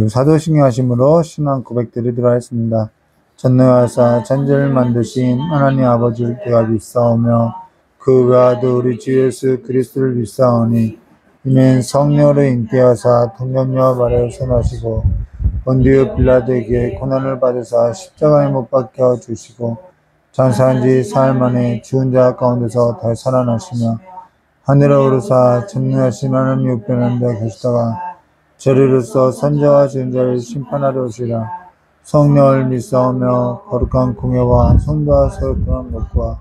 사도신경 하심으로 신앙 고백 드리도록 하겠습니다. 전능하사 천지를 만드신 하나님 아버지를 내가 믿사오며 그 외아들 우리 주 예수 그리스도를 믿사오니 이는 성령으로 잉태하사 통념녀와 말을 선하시고 본디오 빌라도에게 고난을 받으사 십자가에 못 박혀 주시고 장사한 지 사흘 만에 죽은 자 가운데서 다시 살아나시며 하늘에 오르사 전능하신 하나님 우편한 데 계시다가 저리로서 선자와 증자를 심판하러 오시라. 성령을 믿사오며 거룩한 공예와 성도와 세우는 것과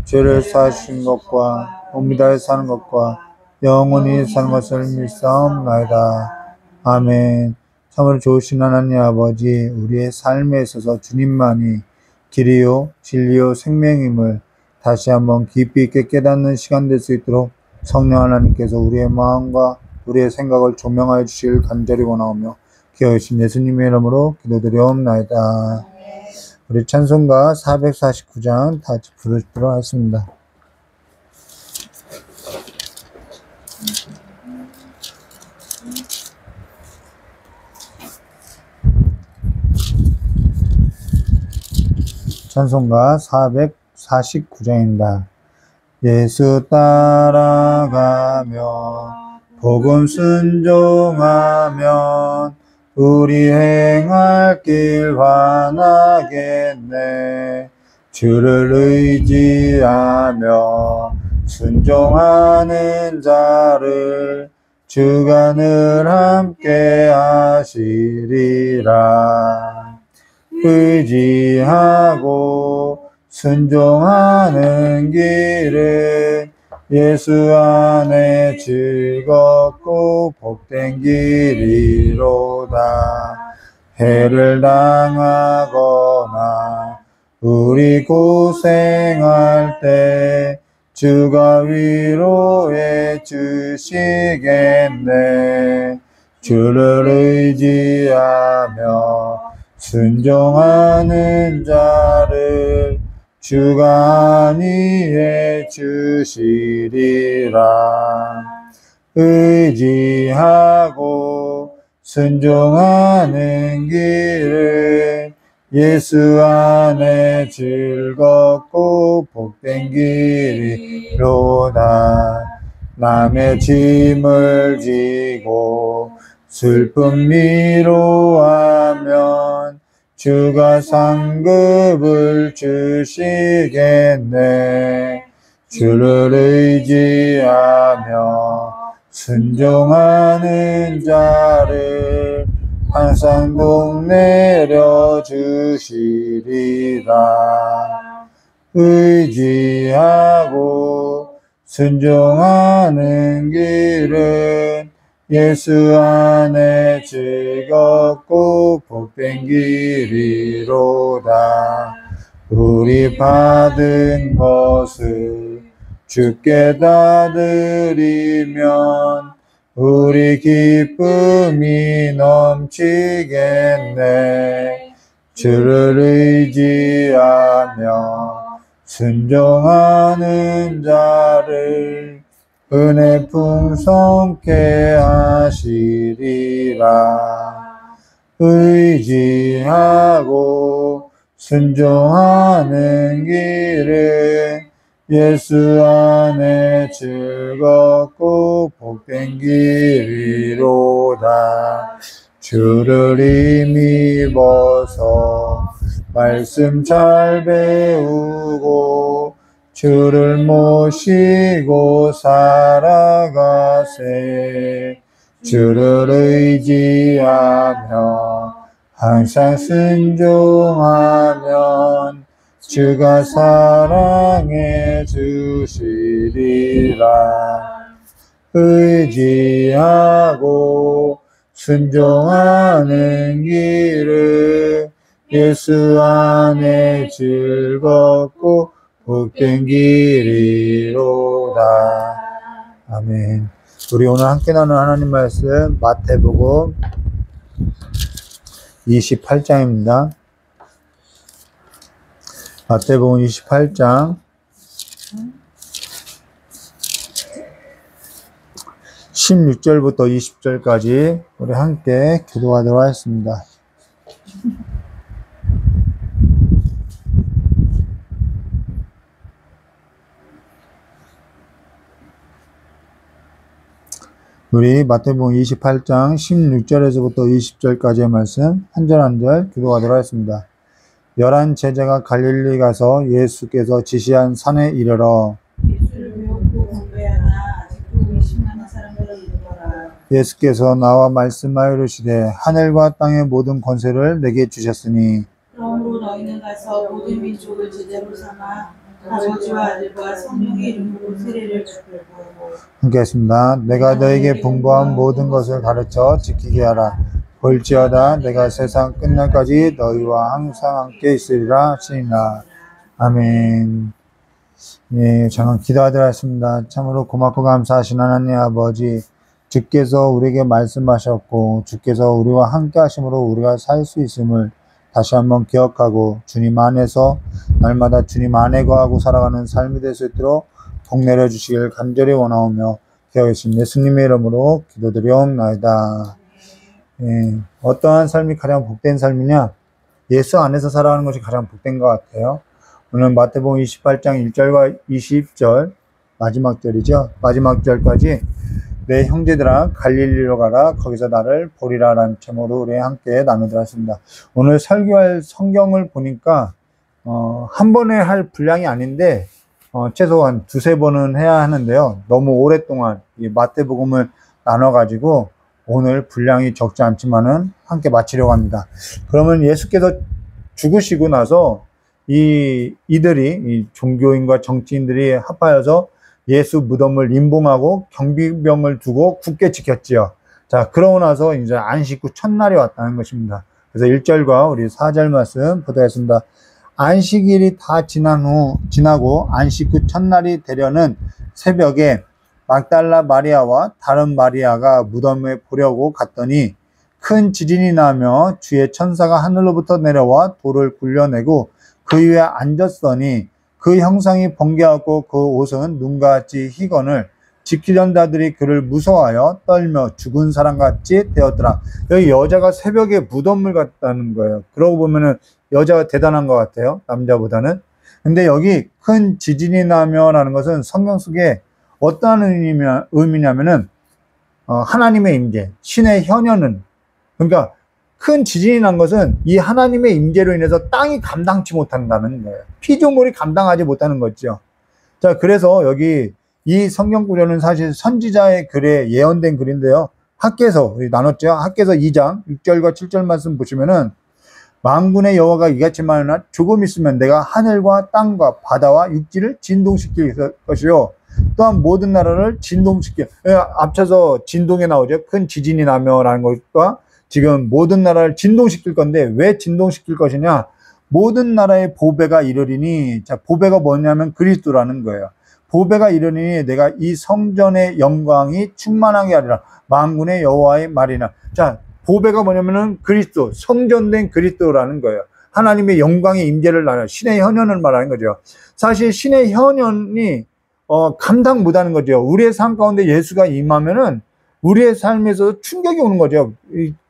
죄를 사하신 것과 옴미다에 사는 것과 영원히 사는 것을 믿사옵나이다. 아멘. 참으로 좋으신 하나님 아버지, 우리의 삶에 있어서 주님만이 길이요 진리요 생명임을 다시 한번 깊이 있게 깨닫는 시간 될 수 있도록 성령 하나님께서 우리의 마음과 우리의 생각을 조명하여 주시길 간절히 원하오며 기어이신 예수님의 이름으로 기도드리옵나이다. 우리 찬송가 449장 다 같이 부르도록 하겠습니다. 찬송가 449장입니다. 예수 따라가며 복음 순종하면 우리 행할 길 환하겠네. 주를 의지하며 순종하는 자를 주가 늘 함께 하시리라. 의지하고 순종하는 길은 예수 안에 즐겁고 복된 길이로다. 해를 당하거나 우리 고생할 때 주가 위로해 주시겠네. 주를 의지하며 순종하는 자를 주가 안위해 주시리라. 의지하고 순종하는 길은 예수 안에 즐겁고 복된 길이로다. 남의 짐을 지고 슬픔 미로하면 주가 상급을 주시겠네. 주를 의지하며 순종하는 자를 항상 복 내려 주시리라. 의지하고 순종하는 길은 예수 안에 즐겁고 복된 길이로다. 우리 받은 것을 주께 다 드리면 우리 기쁨이 넘치겠네. 주를 의지하며 순종하는 자를 은혜 풍성케 하시리라. 의지하고 순종하는 길은 예수 안에 즐겁고 복된 길이로다. 주를 힘입어서 말씀 잘 배우고 주를 모시고 살아가세. 주를 의지하며 항상 순종하면 주가 사랑해 주시리라. 의지하고 순종하는 길은 예수 안에 즐겁고 복된 길이로다. 아멘. 우리 오늘 함께 나누는 하나님 말씀 마태복음 28장입니다. 마태복음 28장 16절부터 20절까지 우리 함께 기도하도록 하겠습니다. 우리 마태복음 28장 16절에서부터 20절까지의 말씀 한 절 한 절 기도하도록 하겠습니다. 11 제자가 갈릴리 가서 예수께서 지시한 산에 이르러 예수를 배웠고 공부하나 아직도 의심하는 사람들을 이르더라. 예수께서 나와 말씀하여 이르시되 하늘과 땅의 모든 권세를 내게 주셨으니 그러므로 너희는 가서 모든 민족을 제자로 삼아 아버지와 아들과 성령의 이름으로 세례를 베풀고 함께 하겠습니다. 내가 너에게 분부한 모든 것을 가르쳐 지키게 하라. 볼지어다 내가 세상 끝날까지 너희와 항상 함께 있으리라 하시니라. 아멘. 예, 잠깐 기도하도록 하겠습니다. 참으로 고맙고 감사하신 하나님 아버지, 주께서 우리에게 말씀하셨고 주께서 우리와 함께 하심으로 우리가 살 수 있음을 다시 한번 기억하고 주님 안에서 날마다 주님 안에 거하고 살아가는 삶이 될 수 있도록 복내려 주시길 간절히 원하오며 기억하신 예수님의 이름으로 기도드리옵나이다. 예, 어떠한 삶이 가장 복된 삶이냐? 예수 안에서 살아가는 것이 가장 복된 것 같아요. 오늘 마태복음 28장 1절과 20절 마지막 절이죠. 마지막 절까지 내 형제들아 갈릴리로 가라 거기서 나를 보리라 라는 제목으로 우리 함께 나누도록 하겠습니다. 오늘 설교할 성경을 보니까 한 번에 할 분량이 아닌데 최소한 두세 번은 해야 하는데요. 너무 오랫동안 이 마태복음을 나눠가지고 오늘 분량이 적지 않지만은 함께 마치려고 합니다. 그러면 예수께서 죽으시고 나서 이들이 이 종교인과 정치인들이 합하여서 예수 무덤을 임봉하고 경비병을 두고 굳게 지켰지요. 자, 그러고 나서 이제 안식 후 첫날이 왔다는 것입니다. 그래서 1절과 우리 4절 말씀 보도록 하겠습니다. 안식일이 다 지나고 안식 후 첫날이 되려는 새벽에 막달라 마리아와 다른 마리아가 무덤에 보려고 갔더니 큰 지진이 나며 주의 천사가 하늘로부터 내려와 돌을 굴려내고 그 위에 앉았더니 그 형상이 번개하고 그 옷은 눈같이 희건을 지키던 자들이 그를 무서워하여 떨며 죽은 사람같이 되었더라. 여기 여자가 새벽에 무덤을 갔다는 거예요. 그러고 보면은 여자가 대단한 것 같아요. 남자보다는. 근데 여기 큰 지진이 나며 라는 것은 성경 속에 어떠한 의미냐면은 하나님의 임재, 신의 현현은, 그러니까 큰 지진이 난 것은 이 하나님의 임재로 인해서 땅이 감당치 못한다는 거예요. 피조물이 감당하지 못하는 거죠. 자, 그래서 여기 이 성경 구절은 사실 선지자의 글에 예언된 글인데요. 학개서 우리 나눴죠. 학개서 2장 6절과 7절 말씀 보시면은 만군의 여호와가 이같이 말하나 조금 있으면 내가 하늘과 땅과 바다와 육지를 진동시킬 것이요 또한 모든 나라를 진동시킬, 앞서서 진동에 나오죠. 큰 지진이 나며라는 것과 지금 모든 나라를 진동시킬 건데 왜 진동시킬 것이냐? 모든 나라의 보배가 이르리니, 자, 보배가 뭐냐면 그리스도라는 거예요. 보배가 이르리니 내가 이 성전의 영광이 충만하게 하리라. 만군의 여호와의 말이나. 자, 보배가 뭐냐면은 그리스도, 성전된 그리스도라는 거예요. 하나님의 영광의 임재를 말하는, 신의 현현을 말하는 거죠. 사실 신의 현현이 감당 못하는 거죠. 우리의 삶 가운데 예수가 임하면은 우리의 삶에서 충격이 오는 거죠.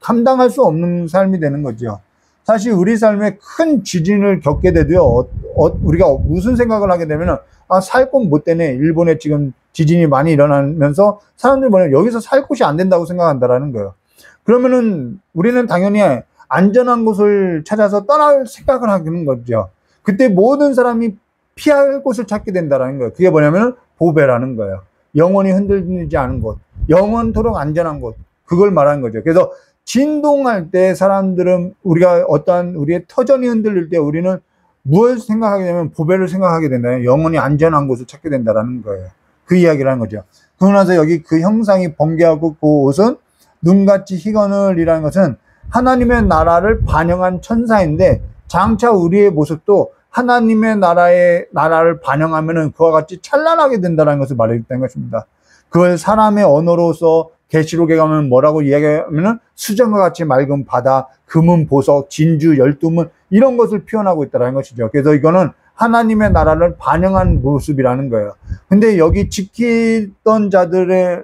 감당할 수 없는 삶이 되는 거죠. 사실 우리 삶에 큰 지진을 겪게 되도요, 우리가 무슨 생각을 하게 되면은, 살 곳 못 되네. 일본에 지금 지진이 많이 일어나면서 사람들이 뭐냐, 여기서 살 곳이 안 된다고 생각한다라는 거예요. 그러면은 우리는 당연히 안전한 곳을 찾아서 떠날 생각을 하는 거죠. 그때 모든 사람이 피할 곳을 찾게 된다라는 거예요. 그게 뭐냐면 보배라는 거예요. 영원히 흔들리지 않은 곳, 영원토록 안전한 곳, 그걸 말하는 거죠. 그래서 진동할 때 사람들은 우리가 어떠한 우리의 터전이 흔들릴 때 우리는 무엇을 생각하게 되면 보배를 생각하게 된다. 영원히 안전한 곳을 찾게 된다라는 거예요. 그 이야기를 하는 거죠. 그러고 나서 여기 그 형상이 번개하고 그 옷은 눈같이 희건을이라는 것은 하나님의 나라를 반영한 천사인데 장차 우리의 모습도 하나님의 나라를 반영하면은 그와 같이 찬란하게 된다는 것을 말했다는 것입니다. 그걸 사람의 언어로서 계시록에 가면 뭐라고 이야기하면은 수정과 같이 맑은 바다, 금은 보석, 진주, 12문 이런 것을 표현하고 있다는 것이죠. 그래서 이거는 하나님의 나라를 반영한 모습이라는 거예요. 근데 여기 지키던 자들의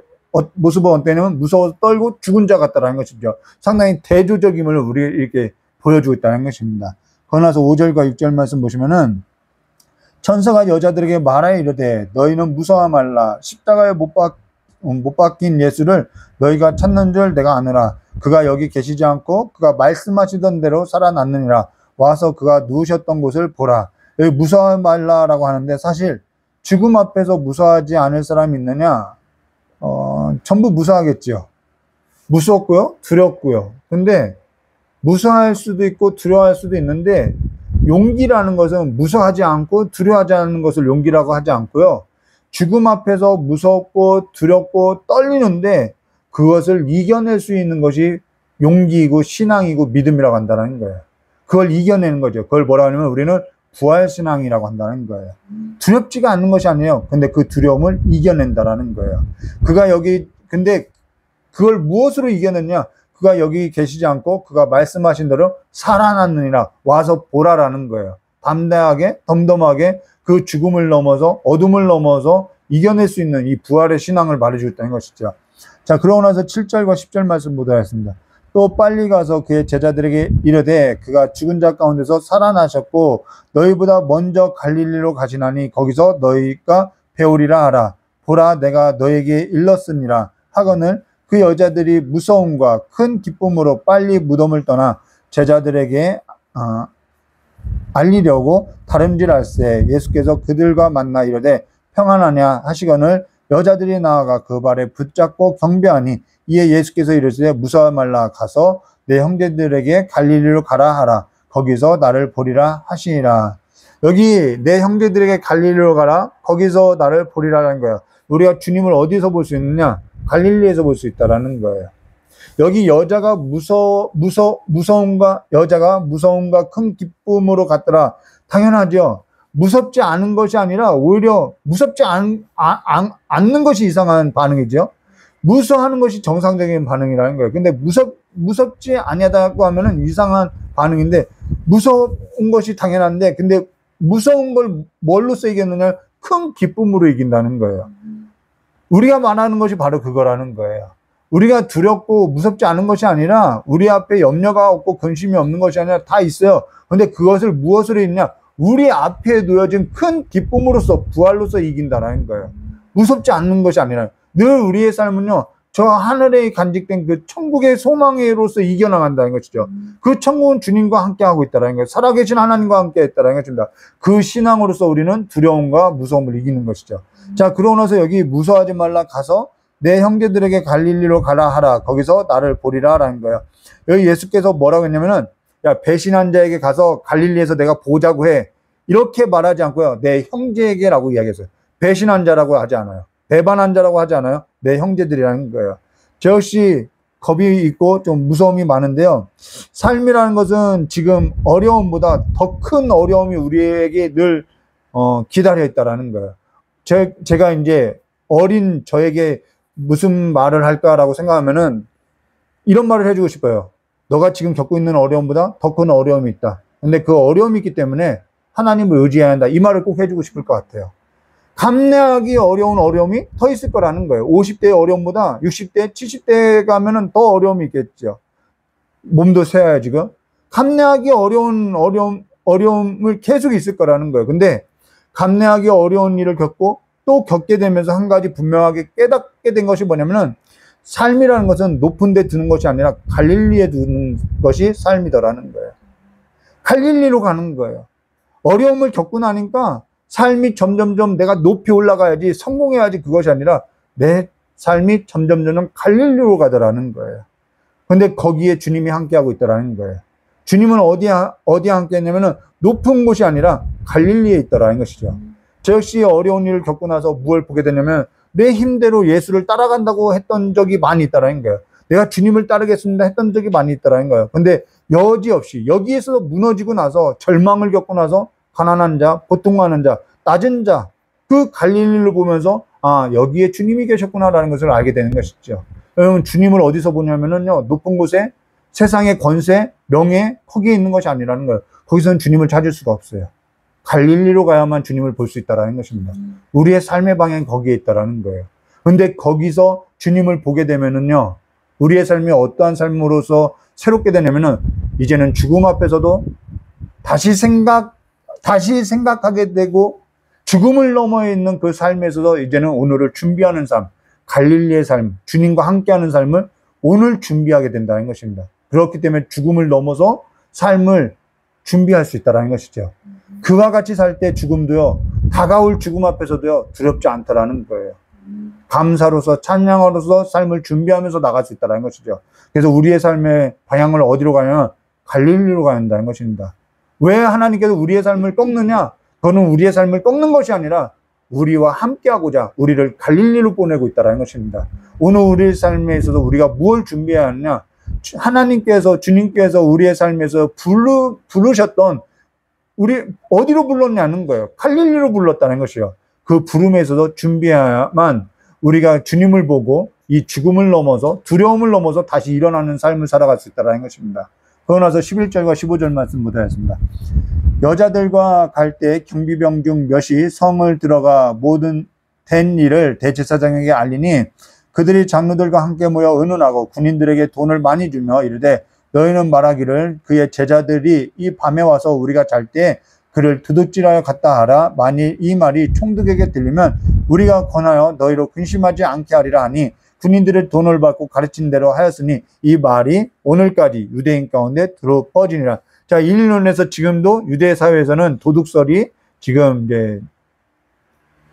모습은 어땠냐면 무서워서 떨고 죽은 자 같다라는 것이죠. 상당히 대조적임을 우리 이렇게 보여주고 있다는 것입니다. 거나서 5절과 6절 말씀 보시면은 천사가 여자들에게 말하여 이르되 너희는 무서워 말라. 십자가에 못 박힌 예수를 너희가 찾는 줄 내가 아느라. 그가 여기 계시지 않고 그가 말씀하시던 대로 살아났느니라. 와서 그가 누우셨던 곳을 보라. 여기 무서워 말라라고 하는데 사실 죽음 앞에서 무서워하지 않을 사람이 있느냐? 전부 무서워하겠죠. 무섭고요, 두렵고요. 근데 무서워할 수도 있고 두려워할 수도 있는데 용기라는 것은 무서워하지 않고 두려워하지 않는 것을 용기라고 하지 않고요. 죽음 앞에서 무섭고 두렵고 떨리는데 그것을 이겨낼 수 있는 것이 용기이고 신앙이고 믿음이라고 한다는 거예요. 그걸 이겨내는 거죠. 그걸 뭐라고 하냐면 우리는 부활신앙이라고 한다는 거예요. 두렵지가 않는 것이 아니에요. 근데 그 두려움을 이겨낸다라는 거예요. 그가 여기, 근데 그걸 무엇으로 이겨냈냐? 그가 여기 계시지 않고 그가 말씀하신 대로 살아났느니라. 와서 보라라는 거예요. 담대하게, 덤덤하게 그 죽음을 넘어서, 어둠을 넘어서 이겨낼 수 있는 이 부활의 신앙을 말해주겠다는 것이죠. 자, 그러고 나서 7절과 10절 말씀 보도록 하겠습니다. 또 빨리 가서 그의 제자들에게 이르되 그가 죽은 자 가운데서 살아나셨고 너희보다 먼저 갈릴리로 가시나니 거기서 너희가 배우리라 하라. 보라 내가 너에게 일렀으니라 하거늘 그 여자들이 무서움과 큰 기쁨으로 빨리 무덤을 떠나 제자들에게 알리려고 다름질할세. 예수께서 그들과 만나 이르되 평안하냐 하시거늘 여자들이 나아가 그 발에 붙잡고 경배하니 이에 예수께서 이르시되 무서워 말라. 가서 내 형제들에게 갈릴리로 가라 하라. 거기서 나를 보리라 하시니라. 여기 내 형제들에게 갈릴리로 가라. 거기서 나를 보리라는 거예요. 우리가 주님을 어디서 볼 수 있느냐? 갈릴리에서 볼 수 있다라는 거예요. 여기 여자가 무서움과 큰 기쁨으로 갔더라. 당연하죠. 무섭지 않은 것이 아니라 오히려 무섭지 않는 것이 이상한 반응이죠. 무서워하는 것이 정상적인 반응이라는 거예요. 근데 무섭지 아니하다고 하면은 이상한 반응인데 무서운 것이 당연한데 근데 무서운 걸 뭘로써 이겼느냐? 큰 기쁨으로 이긴다는 거예요. 우리가 말하는 것이 바로 그거라는 거예요. 우리가 두렵고 무섭지 않은 것이 아니라 우리 앞에 염려가 없고 근심이 없는 것이 아니라 다 있어요. 근데 그것을 무엇으로 이기냐? 우리 앞에 놓여진 큰 기쁨으로써 부활로써 이긴다는 거예요. 무섭지 않는 것이 아니라 늘 우리의 삶은요, 저 하늘에 간직된 그 천국의 소망으로서 이겨나간다는 것이죠. 그 천국은 주님과 함께 하고 있다는 거예요. 살아계신 하나님과 함께 했다는 것입니다. 그 신앙으로서 우리는 두려움과 무서움을 이기는 것이죠. 자, 그러고 나서 여기 무서워하지 말라. 가서 내 형제들에게 갈릴리로 가라 하라. 거기서 나를 보리라 라는 거예요. 여기 예수께서 뭐라고 했냐면은 야, 배신한 자에게 가서 갈릴리에서 내가 보자고 해. 이렇게 말하지 않고요. 내 형제에게라고 이야기했어요. 배신한 자라고 하지 않아요. 배반한 자라고 하지 않아요. 내 형제들이라는 거예요. 저 역시 겁이 있고 좀 무서움이 많은데요. 삶이라는 것은 지금 어려움보다 더 큰 어려움이 우리에게 늘 기다려 있다라는 거예요. 제가 이제 어린 저에게 무슨 말을 할까라고 생각하면은 이런 말을 해주고 싶어요. 너가 지금 겪고 있는 어려움보다 더 큰 어려움이 있다. 근데 그 어려움이 있기 때문에 하나님을 의지해야 한다. 이 말을 꼭 해주고 싶을 것 같아요. 감내하기 어려운 어려움이 더 있을 거라는 거예요. 50대의 어려움보다 60대, 70대에 가면은 더 어려움이 있겠죠. 몸도 쇠야 지금. 감내하기 어려운 어려움을 계속 있을 거라는 거예요. 근데 감내하기 어려운 일을 겪고 또 겪게 되면서 한 가지 분명하게 깨닫게 된 것이 뭐냐면은 삶이라는 것은 높은 데 두는 것이 아니라 갈릴리에 두는 것이 삶이더라는 거예요. 갈릴리로 가는 거예요. 어려움을 겪고 나니까 삶이 점점점 내가 높이 올라가야지 성공해야지 그것이 아니라 내 삶이 점점점 갈릴리로 가더라는 거예요. 근데 거기에 주님이 함께하고 있더라는 거예요. 주님은 어디에 함께 했냐면은 높은 곳이 아니라 갈릴리에 있더라는 것이죠. 저 역시 어려운 일을 겪고 나서 무엇을 보게 되냐면 내 힘대로 예수를 따라간다고 했던 적이 많이 있다는 거예요. 내가 주님을 따르겠습니다 했던 적이 많이 있다는 거예요. 근데 여지없이 여기에서 무너지고 나서 절망을 겪고 나서 가난한 자, 고통하는 자, 낮은 자, 그 갈릴리를 보면서 아, 여기에 주님이 계셨구나라는 것을 알게 되는 것이죠. 여러분, 주님을 어디서 보냐면은요, 높은 곳에 세상의 권세, 명예, 거기에 있는 것이 아니라는 거예요. 거기서는 주님을 찾을 수가 없어요. 갈릴리로 가야만 주님을 볼 수 있다는 것입니다. 우리의 삶의 방향이 거기에 있다는 거예요. 근데 거기서 주님을 보게 되면은요, 우리의 삶이 어떠한 삶으로서 새롭게 되냐면은, 이제는 죽음 앞에서도 다시 생각하게 되고, 죽음을 넘어 있는 그 삶에서도 이제는 오늘을 준비하는 삶, 갈릴리의 삶, 주님과 함께하는 삶을 오늘 준비하게 된다는 것입니다. 그렇기 때문에 죽음을 넘어서 삶을 준비할 수 있다는 것이죠. 그와 같이 살 때 죽음도요, 다가올 죽음 앞에서도요, 두렵지 않다라는 거예요. 감사로서, 찬양으로서 삶을 준비하면서 나갈 수 있다는 것이죠. 그래서 우리의 삶의 방향을 어디로 가냐면 갈릴리로 가야 한다는 것입니다. 왜 하나님께서 우리의 삶을 꺾느냐? 그거는 우리의 삶을 꺾는 것이 아니라 우리와 함께하고자 우리를 갈릴리로 보내고 있다는 것입니다. 오늘 우리의 삶에 있어서 우리가 무엇을 준비해야 하느냐? 하나님께서, 주님께서 우리의 삶에서 부르셨던, 우리 어디로 불렀냐는 거예요. 갈릴리로 불렀다는 것이요. 그 부름에서도 준비해야만 우리가 주님을 보고 이 죽음을 넘어서, 두려움을 넘어서 다시 일어나는 삶을 살아갈 수 있다는 것입니다. 그러고 나서 11절과 15절 말씀 보도록 여자들과 갈 때 경비병 중 몇이 성을 들어가 모든 된 일을 대제사장에게 알리니 그들이 장로들과 함께 모여 의논하고 군인들에게 돈을 많이 주며 이르되 너희는 말하기를 그의 제자들이 이 밤에 와서 우리가 잘 때 그를 도둑질하여 갔다 하라. 만일 이 말이 총독에게 들리면 우리가 권하여 너희로 근심하지 않게 하리라 하니 군인들의 돈을 받고 가르친 대로 하였으니 이 말이 오늘까지 유대인 가운데 들어 퍼지니라. 자, 일론에서 지금도 유대 사회에서는 도둑설이 지금 이제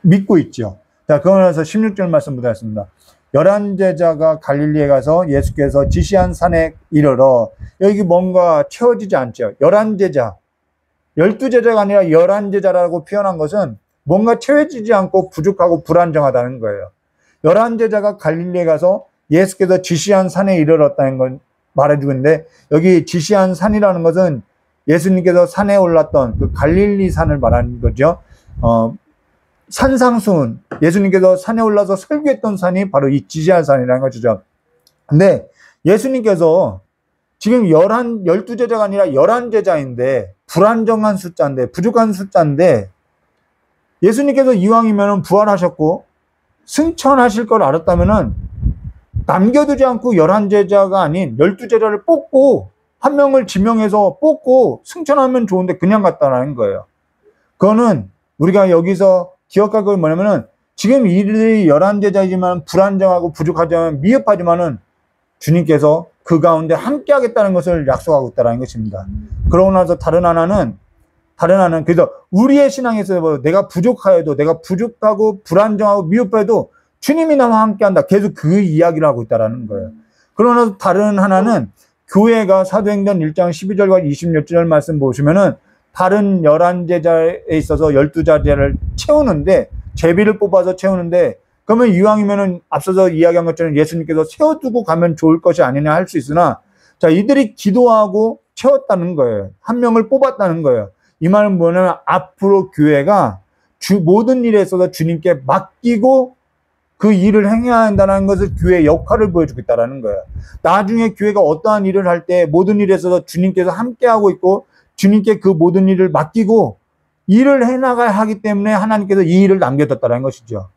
믿고 있죠. 자, 그러고 나서 16절 말씀 보겠습니다. 11제자가 갈릴리에 가서 예수께서 지시한 산에 이르러, 여기 뭔가 채워지지 않죠. 11제자, 12제자가 아니라 11제자라고 표현한 것은 뭔가 채워지지 않고 부족하고 불안정하다는 거예요. 11제자가 갈릴리에 가서 예수께서 지시한 산에 이르렀다는 건 말해주고 있는데, 여기 지시한 산이라는 것은 예수님께서 산에 올랐던 그 갈릴리 산을 말하는 거죠. 산상수훈, 예수님께서 산에 올라서 설교했던 산이 바로 이 지시한 산이라는 것이죠. 근데 예수님께서 지금 12제자가 아니라 11제자인데, 불안정한 숫자인데, 부족한 숫자인데, 예수님께서 이왕이면 부활하셨고 승천하실 걸 알았다면은 남겨두지 않고 11제자가 아닌 12제자를 뽑고 한 명을 지명해서 뽑고 승천하면 좋은데 그냥 갔다라는 거예요. 그거는 우리가 여기서 기억할 건 뭐냐면은, 지금 이들이 11제자이지만 불안정하고 부족하지만 미흡하지만은 주님께서 그 가운데 함께 하겠다는 것을 약속하고 있다는 것입니다. 그러고 나서 다른 하나는 그래서 우리의 신앙에서 내가 부족하여도, 내가 부족하고 불안정하고 미흡해도 주님이 나와 함께 한다. 계속 그 이야기를 하고 있다는 거예요. 그러고 나서 다른 하나는 교회가 사도행전 1장 12절과 26절 말씀 보시면은 다른 11제자에 있어서 12제자를 채우는데, 제비를 뽑아서 채우는데, 그러면 이왕이면은 앞서서 이야기한 것처럼 예수님께서 세워두고 가면 좋을 것이 아니냐 할 수 있으나, 자, 이들이 기도하고 채웠다는 거예요. 한 명을 뽑았다는 거예요. 이 말은 뭐냐면 앞으로 교회가 모든 일에 있어서 주님께 맡기고 그 일을 행해야 한다는 것을 교회의 역할을 보여주고 있다는 거예요. 나중에 교회가 어떠한 일을 할 때 모든 일에 있어서 주님께서 함께하고 있고 주님께 그 모든 일을 맡기고 일을 해나가야 하기 때문에 하나님께서 이 일을 남겨뒀다는 것이죠.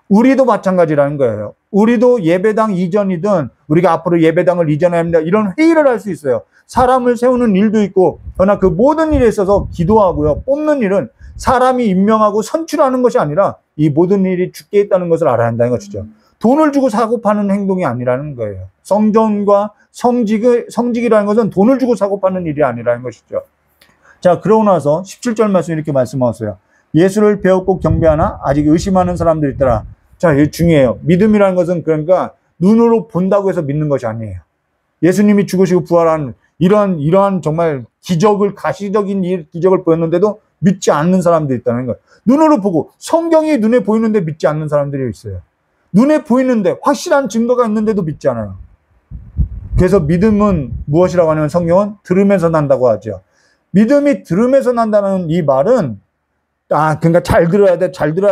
우리도 마찬가지라는 거예요. 우리도 예배당 이전이든 우리가 앞으로 예배당을 이전해야 합니다, 이런 회의를 할 수 있어요. 사람을 세우는 일도 있고, 그러나 그 모든 일에 있어서 기도하고요, 뽑는 일은 사람이 임명하고 선출하는 것이 아니라 이 모든 일이 주께 있다는 것을 알아야 한다는 것이죠. 돈을 주고 사고 파는 행동이 아니라는 거예요. 성전과 성직이라는 것은 돈을 주고 사고 파는 일이 아니라는 것이죠. 자, 그러고 나서 17절 말씀 이렇게 말씀하세요. 예수를 배웠고 경배하나 아직 의심하는 사람들이 있더라. 자, 이게 중요해요. 믿음이라는 것은 그러니까 눈으로 본다고 해서 믿는 것이 아니에요. 예수님이 죽으시고 부활한 이러한 정말 가시적인 기적을 보였는데도 믿지 않는 사람들이 있다는 거예요. 눈으로 보고 성경이 눈에 보이는데 믿지 않는 사람들이 있어요. 눈에 보이는데 확실한 증거가 있는데도 믿지 않아요. 그래서 믿음은 무엇이라고 하냐면 성경은 들으면서 난다고 하죠. 믿음이 들으면서 난다는 이 말은 그러니까 잘 들어야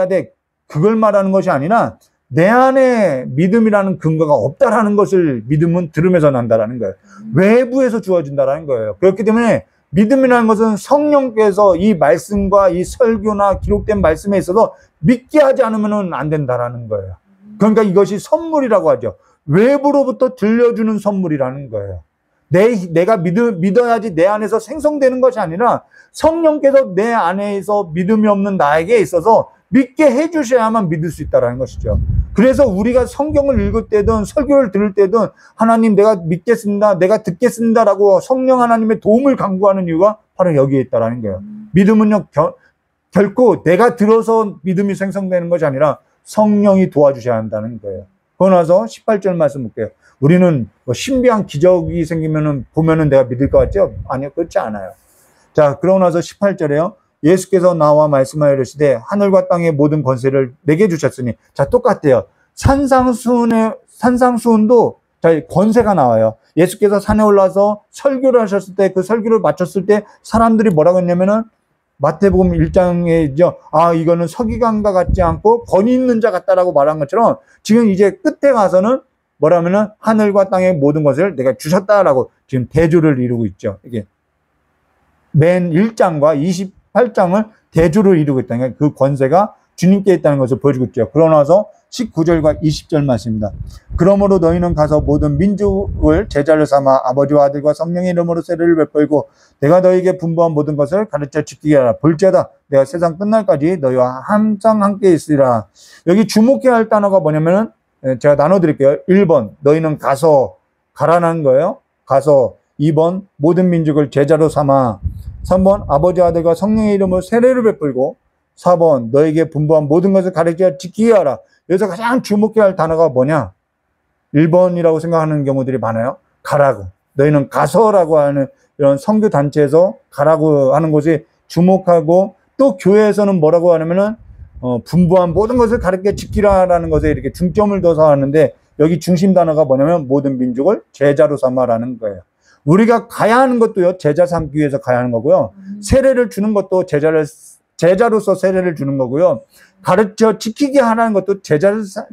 돼 그걸 말하는 것이 아니라 내 안에 믿음이라는 근거가 없다라는 것을 믿음은 들으면서 난다라는 거예요. 외부에서 주어진다라는 거예요. 그렇기 때문에 믿음이라는 것은 성령께서 이 말씀과 이 설교나 기록된 말씀에 있어서 믿게 하지 않으면 안 된다라는 거예요. 그러니까 이것이 선물이라고 하죠. 외부로부터 들려주는 선물이라는 거예요. 내가 믿어야지 내 안에서 생성되는 것이 아니라 성령께서 내 안에서 믿음이 없는 나에게 있어서 믿게 해주셔야만 믿을 수 있다는 것이죠. 그래서 우리가 성경을 읽을 때든 설교를 들을 때든 하나님 내가 믿겠습니다, 내가 듣겠습니다라고 성령 하나님의 도움을 간구하는 이유가 바로 여기에 있다는 거예요. 믿음은요, 결코 내가 들어서 믿음이 생성되는 것이 아니라 성령이 도와주셔야 한다는 거예요. 그러고 나서 18절 말씀 볼게요. 우리는 뭐 신비한 기적이 보면은 내가 믿을 것 같죠? 아니요, 그렇지 않아요. 자, 그러고 나서 18절에요. 예수께서 나와 말씀하여 이르시되 하늘과 땅의 모든 권세를 내게 주셨으니, 자, 똑같아요. 산상수훈도 권세가 나와요. 예수께서 산에 올라서 설교를 하셨을 때, 그 설교를 마쳤을 때 사람들이 뭐라고 했냐면은 마태복음 1장에죠. 이거는 서기관과 같지 않고 권위 있는 자 같다라고 말한 것처럼 지금 이제 끝에 가서는 뭐라면은 하늘과 땅의 모든 것을 내가 주셨다라고 지금 대조를 이루고 있죠. 이게 맨 1장과 28장을 대조를 이루고 있다는 그 권세가 주님께 있다는 것을 보여주고 있죠. 그러고 나서 19절과 20절 말씀입니다. 그러므로 너희는 가서 모든 민족을 제자를 삼아 아버지와 아들과 성령의 이름으로 세례를 베풀고 내가 너희에게 분부한 모든 것을 가르쳐 지키게 하라. 볼지어다 내가 세상 끝날까지 너희와 항상 함께 있으리라. 여기 주목해야 할 단어가 뭐냐면은 제가 나눠드릴게요. 1번 너희는 가라는 거예요. 가서. 2번 모든 민족을 제자로 삼아. 3번 아버지와 아들과 성령의 이름으로 세례를 베풀고. 4번 너에게 분부한 모든 것을 가르쳐 지키게 하라. 여기서 가장 주목해야 할 단어가 뭐냐? 1번이라고 생각하는 경우들이 많아요. 가라고. 너희는 가서라고 하는 이런 선교 단체에서 가라고 하는 곳이 주목하고, 또 교회에서는 뭐라고 하냐면은 분부한 모든 것을 가르쳐 지키라라는 것에 이렇게 중점을 둬서 하는데, 여기 중심 단어가 뭐냐면 모든 민족을 제자로 삼아라는 거예요. 우리가 가야 하는 것도요, 제자 삼기 위해서 가야 하는 거고요. 세례를 주는 것도 제자로서 세례를 주는 거고요. 가르쳐 지키게 하라는 것도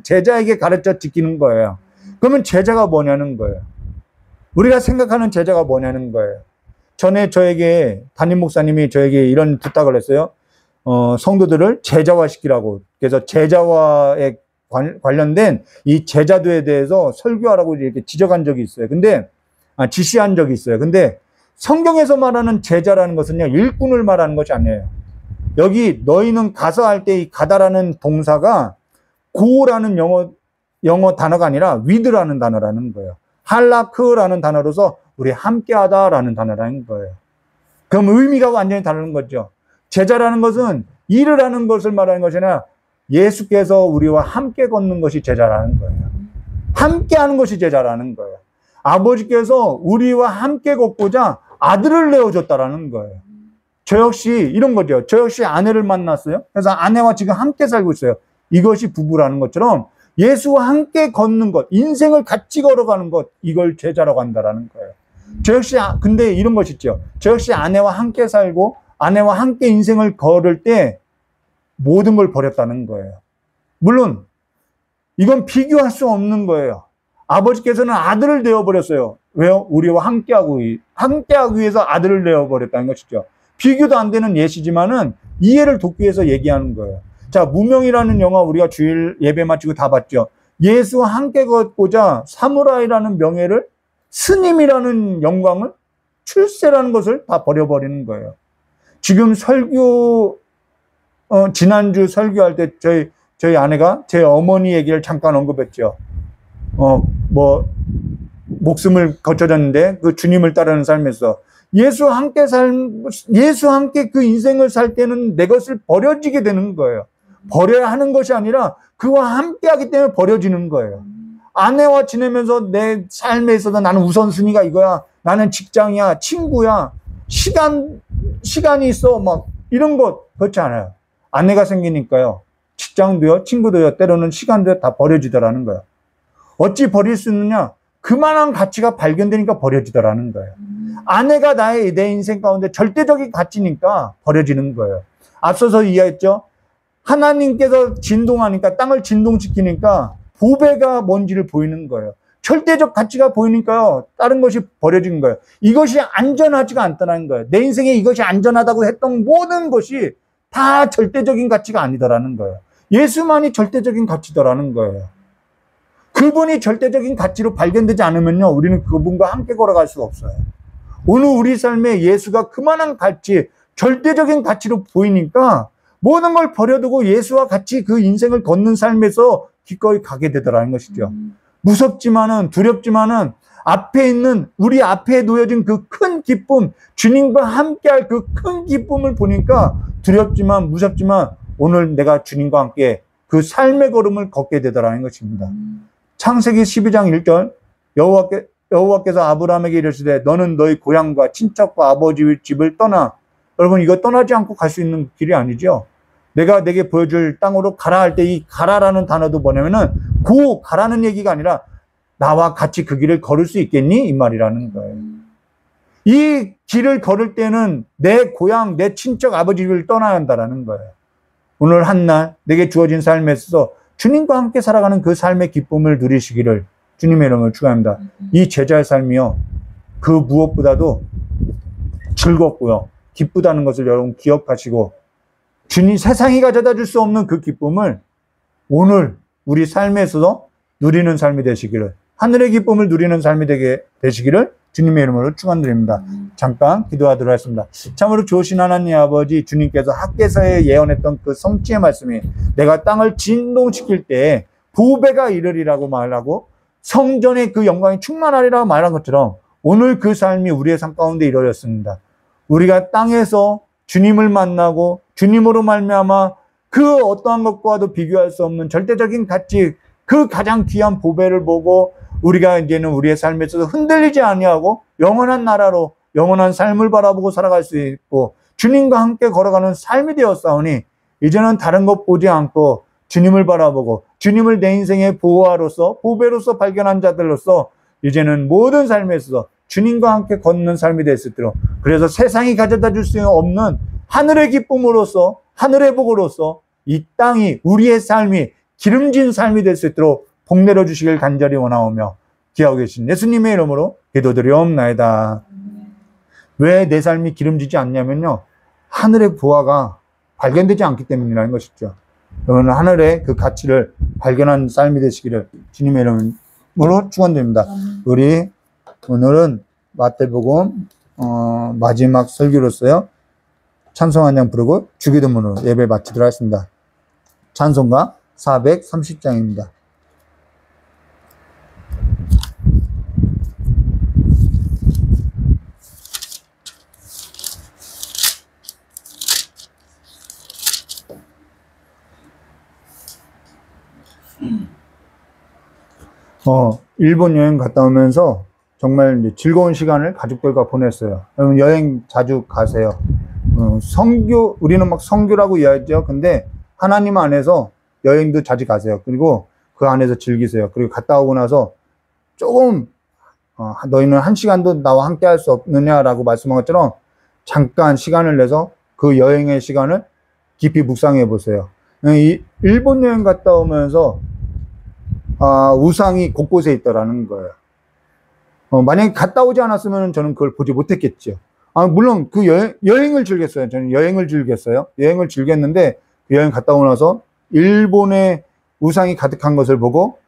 제자에게 가르쳐 지키는 거예요. 그러면 제자가 뭐냐는 거예요. 우리가 생각하는 제자가 뭐냐는 거예요. 전에 저에게 담임 목사님이 저에게 이런 부탁을 했어요. 성도들을 제자화시키라고. 그래서 제자화에 관련된 이 제자도에 대해서 설교하라고 이렇게 지적한 적이 있어요. 지시한 적이 있어요. 근데 성경에서 말하는 제자라는 것은요, 일꾼을 말하는 것이 아니에요. 여기 너희는 가서 할 때 이 가다라는 동사가 go라는 영어 단어가 아니라 with라는 단어라는 거예요. 할라크라는 단어로서 우리 함께하다라는 단어라는 거예요. 그럼 의미가 완전히 다른 거죠. 제자라는 것은 일을 하는 것을 말하는 것이 아니라 예수께서 우리와 함께 걷는 것이 제자라는 거예요. 함께하는 것이 제자라는 거예요. 아버지께서 우리와 함께 걷고자 아들을 내어줬다라는 거예요. 저 역시 이런 거죠. 저 역시 아내를 만났어요. 그래서 아내와 지금 함께 살고 있어요. 이것이 부부라는 것처럼 예수와 함께 걷는 것, 인생을 같이 걸어가는 것, 이걸 제자라고 한다라는 거예요. 저 역시 근데 이런 것이 있죠. 저 역시 아내와 함께 살고 아내와 함께 인생을 걸을 때 모든 걸 버렸다는 거예요. 물론 이건 비교할 수 없는 거예요. 아버지께서는 아들을 내어버렸어요. 왜요? 우리와 함께하기 위해서 아들을 내어버렸다는 것이죠. 비교도 안 되는 예시지만은 이해를 돕기 위해서 얘기하는 거예요. 자, 무명이라는 영화 우리가 주일 예배 마치고 다 봤죠. 예수와 함께 걷고자 사무라이라는 명예를, 스님이라는 영광을, 출세라는 것을 다 버려버리는 거예요. 지금 지난주 설교할 때 저희 아내가 제 어머니 얘기를 잠깐 언급했죠. 목숨을 거쳐졌는데 그 주님을 따르는 삶에서 예수와 함께 그 인생을 살 때는 내 것을 버려지게 되는 거예요. 버려야 하는 것이 아니라 그와 함께 하기 때문에 버려지는 거예요. 아내와 지내면서 내 삶에 있어서 나는 우선순위가 이거야. 나는 직장이야, 친구야, 시간이 있어, 막 이런 것 그렇지 않아요. 아내가 생기니까요. 직장도요, 친구도요, 때로는 시간도요, 다 버려지더라는 거예요. 어찌 버릴 수 있느냐? 그만한 가치가 발견되니까 버려지더라는 거예요. 아내가 내 인생 가운데 절대적인 가치니까 버려지는 거예요. 앞서서 이해했죠? 하나님께서 진동하니까, 땅을 진동시키니까 보배가 뭔지를 보이는 거예요. 절대적 가치가 보이니까요, 다른 것이 버려진 거예요. 이것이 안전하지가 않다는 거예요. 내 인생에 이것이 안전하다고 했던 모든 것이 다 절대적인 가치가 아니더라는 거예요. 예수만이 절대적인 가치더라는 거예요. 그분이 절대적인 가치로 발견되지 않으면요, 우리는 그분과 함께 걸어갈 수가 없어요. 오늘 우리 삶에 예수가 그만한 가치, 절대적인 가치로 보이니까 모든 걸 버려두고 예수와 같이 그 인생을 걷는 삶에서 기꺼이 가게 되더라는 것이죠. 무섭지만은, 두렵지만은, 앞에 있는, 우리 앞에 놓여진 그 큰 기쁨, 주님과 함께할 그 큰 기쁨을 보니까 두렵지만, 무섭지만, 오늘 내가 주님과 함께 그 삶의 걸음을 걷게 되더라는 것입니다. 창세기 12장 1절, 여호와께서 아브라함에게 이르시되 너는 너희 고향과 친척과 아버지 집을 떠나. 여러분, 이거 떠나지 않고 갈 수 있는 길이 아니죠. 내가 내게 보여줄 땅으로 가라 할 때 이 가라라는 단어도 뭐냐면은 가라는 얘기가 아니라 나와 같이 그 길을 걸을 수 있겠니? 이 말이라는 거예요. 이 길을 걸을 때는 내 고향, 내 친척 아버지 집을 떠나야 한다라는 거예요. 오늘 한날 내게 주어진 삶에서 주님과 함께 살아가는 그 삶의 기쁨을 누리시기를 주님의 이름으로 축원합니다. 이 제자의 삶이요, 그 무엇보다도 즐겁고요, 기쁘다는 것을 여러분 기억하시고, 주님 세상이 가져다 줄 수 없는 그 기쁨을 오늘 우리 삶에서 누리는 삶이 되시기를, 하늘의 기쁨을 누리는 삶이 되시기를 주님의 이름으로 축원드립니다. 잠깐 기도하도록 하겠습니다. 참으로 좋으신 하나님 아버지, 주님께서 학개서에 예언했던 그 성취의 말씀이 내가 땅을 진동시킬 때 보배가 이르리라고 말하고 성전의 그 영광이 충만하리라고 말한 것처럼 오늘 그 삶이 우리의 삶 가운데 이루어졌습니다. 우리가 땅에서 주님을 만나고 주님으로 말미암아 그 어떠한 것과도 비교할 수 없는 절대적인 가치, 그 가장 귀한 보배를 보고 우리가 이제는 우리의 삶에 있어서 흔들리지 아니하고 영원한 나라로 영원한 삶을 바라보고 살아갈 수 있고 주님과 함께 걸어가는 삶이 되었사오니 이제는 다른 것 보지 않고 주님을 바라보고 주님을 내 인생의 보호하로서 보배로서 발견한 자들로서 이제는 모든 삶에 있어서 주님과 함께 걷는 삶이 될 수 있도록, 그래서 세상이 가져다 줄 수 없는 하늘의 기쁨으로서 하늘의 복으로서 이 땅이, 우리의 삶이 기름진 삶이 될 수 있도록 복 내려 주시길 간절히 원하오며 기하고 계신 예수님의 이름으로 기도드리옵나이다. 왜 내 삶이 기름지지 않냐면요, 하늘의 보화가 발견되지 않기 때문이라는 것이죠. 여러분, 하늘의 그 가치를 발견한 삶이 되시기를 주님의 이름으로 축원드립니다. 우리 오늘은 마태복음 마지막 설교로서요, 찬송 한 장 부르고 주기도문으로 예배 마치도록 하겠습니다. 찬송가 430장입니다. 일본 여행 갔다 오면서 정말 즐거운 시간을 가족들과 보냈어요. 여러분, 여행 자주 가세요. 우리는 막 선교라고 이야기하죠. 근데 하나님 안에서 여행도 자주 가세요. 그리고 그 안에서 즐기세요. 그리고 갔다 오고 나서 조금, 너희는 한 시간도 나와 함께 할 수 없느냐라고 말씀한 것처럼 잠깐 시간을 내서 그 여행의 시간을 깊이 묵상해 보세요. 이 일본 여행 갔다 오면서 우상이 곳곳에 있더라는 거예요. 만약에 갔다 오지 않았으면 저는 그걸 보지 못했겠죠. 물론 그 여행을 즐겼어요. 저는 여행을 즐겼어요. 여행을 즐겼는데 그 여행 갔다 오고 나서 일본의 우상이 가득한 것을 보고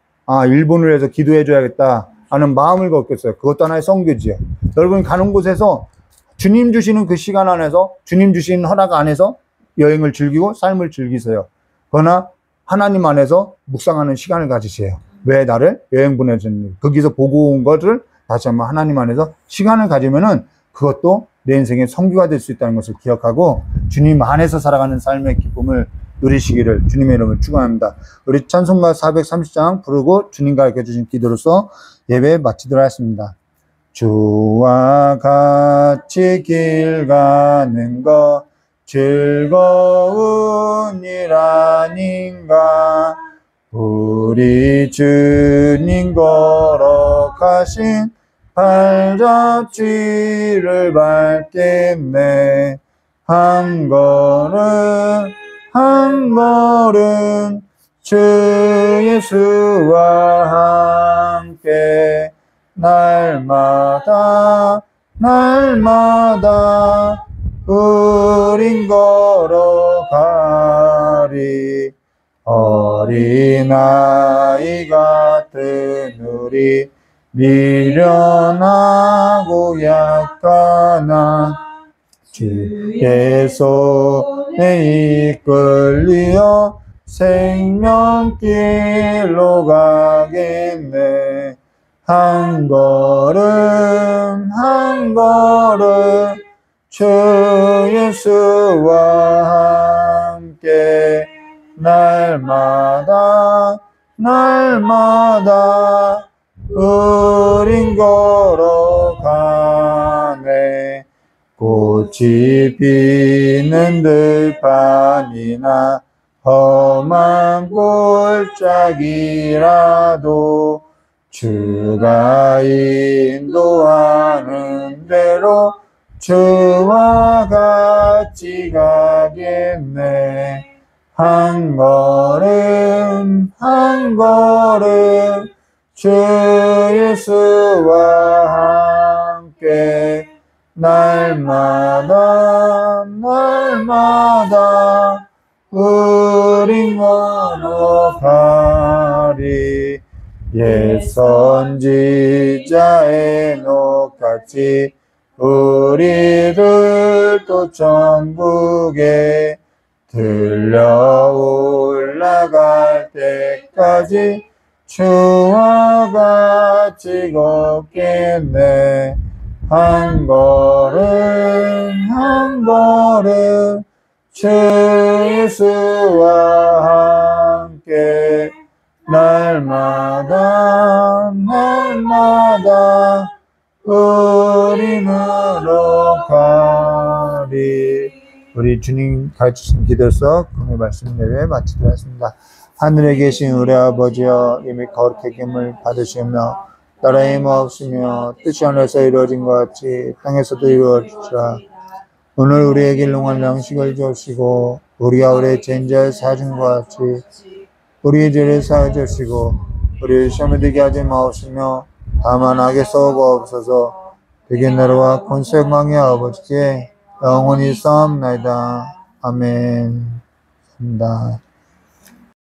일본을 위해서 기도해 줘야겠다 하는 마음을 갖겠어요. 그것도 하나의 선교지요. 여러분 가는 곳에서 주님 주시는 그 시간 안에서 주님 주신 허락 안에서 여행을 즐기고 삶을 즐기세요. 그러나 하나님 안에서 묵상하는 시간을 가지세요. 왜 나를 여행 보내줬는지, 거기서 보고 온 것을 다시 한번 하나님 안에서 시간을 가지면은 그것도 내 인생의 선교가 될 수 있다는 것을 기억하고 주님 안에서 살아가는 삶의 기쁨을 누리시기를 주님의 이름을 축원합니다. 우리 찬송가 430장 부르고 주님 가르쳐 주신 기도로서 예배 마치도록 하겠습니다. 주와 같이 길 가는 것 즐거운 일 아닌가. 우리 주님 걸어가신 발자취를 밟겠네. 한 걸음 한 걸음 주 예수와 함께 날마다 날마다 우린 걸어가리. 어린아이 같은 우리 미련하고 약하나 주의 손에 이끌려 생명길로 가겠네. 한 걸음 한 걸음 주 예수와 함께 날마다 날마다 우린 걸어가네. 꽃이 피는 들판이나 험한 골짜기라도 주가 인도하는 대로 주와 같이 가겠네. 한 걸음 한 걸음 주 예수와 함께 날마다 날마다 우린 걸어가리. 옛 선지자 에녹같이 우리들도 천국에 들려 올라갈 때까지 주와 같이 걷겠네. 한 걸음 한 걸음 주 예수와 함께 날마다 날마다 우린 걸어가리. 우리 주님 가르치신 기도서 금요 말씀 예배 마치도록 하겠습니다. 하늘에 계신 우리 아버지여, 이미 거룩하게 힘을 받으시며 나라의 힘 없으며 뜻이 하늘에서 이루어진 것 같이 땅에서도 이루어지라. 오늘 우리에게 일용할 양식을 주시고 우리가 우리의 죄인을 사준 것 같이 우리의 죄를 사하여 주시고 우리를 시험에 들게 하지 마옵시며 다만 악에서 구하옵소서. 되게 나라와 권세 영광의 아버지께 영원히 싸움나이다. 아멘. 감사합니다.